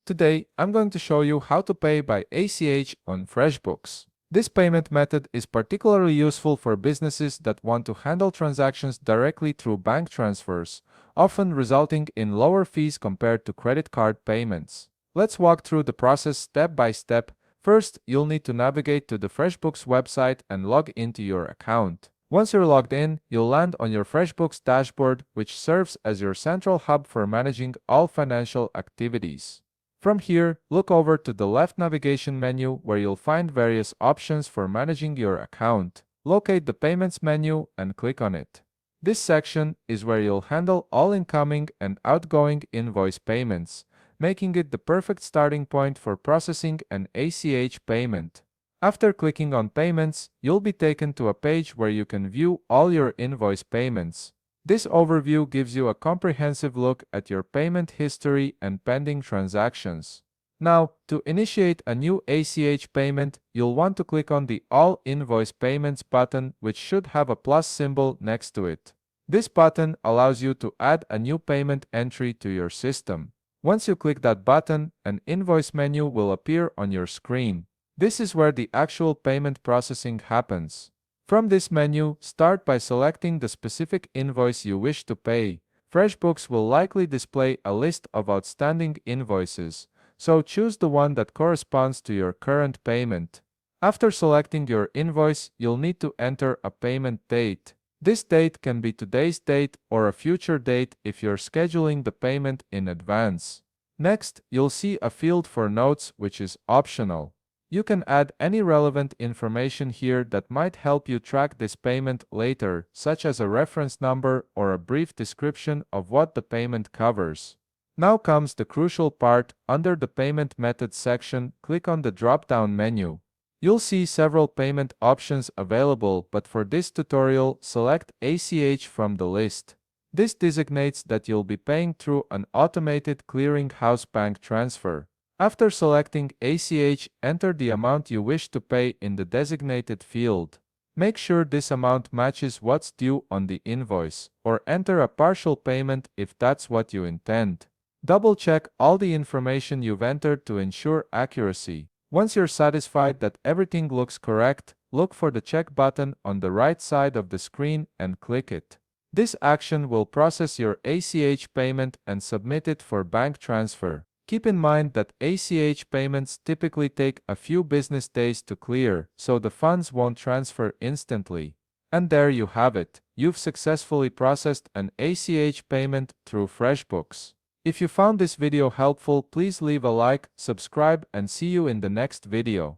Today, I'm going to show you how to pay by ACH on FreshBooks. This payment method is particularly useful for businesses that want to handle transactions directly through bank transfers, often resulting in lower fees compared to credit card payments. Let's walk through the process step by step. First, you'll need to navigate to the FreshBooks website and log into your account. Once you're logged in, you'll land on your FreshBooks dashboard, which serves as your central hub for managing all financial activities. From here, look over to the left navigation menu where you'll find various options for managing your account. Locate the Payments menu and click on it. This section is where you'll handle all incoming and outgoing invoice payments, making it the perfect starting point for processing an ACH payment. After clicking on Payments, you'll be taken to a page where you can view all your invoice payments. This overview gives you a comprehensive look at your payment history and pending transactions. Now, to initiate a new ACH payment, you'll want to click on the All Invoice Payments button, which should have a plus symbol next to it. This button allows you to add a new payment entry to your system. Once you click that button, an invoice menu will appear on your screen. This is where the actual payment processing happens. From this menu, start by selecting the specific invoice you wish to pay. FreshBooks will likely display a list of outstanding invoices, so choose the one that corresponds to your current payment. After selecting your invoice, you'll need to enter a payment date. This date can be today's date or a future date if you're scheduling the payment in advance. Next, you'll see a field for notes, which is optional. You can add any relevant information here that might help you track this payment later, such as a reference number or a brief description of what the payment covers. Now comes the crucial part. Under the Payment Methods section, click on the drop-down menu. You'll see several payment options available, but for this tutorial, select ACH from the list. This designates that you'll be paying through an automated clearinghouse bank transfer. After selecting ACH, enter the amount you wish to pay in the designated field. Make sure this amount matches what's due on the invoice, or enter a partial payment if that's what you intend. Double-check all the information you've entered to ensure accuracy. Once you're satisfied that everything looks correct, look for the check button on the right side of the screen and click it. This action will process your ACH payment and submit it for bank transfer. Keep in mind that ACH payments typically take a few business days to clear, so the funds won't transfer instantly. And there you have it. You've successfully processed an ACH payment through FreshBooks. If you found this video helpful, please leave a like, subscribe, and see you in the next video.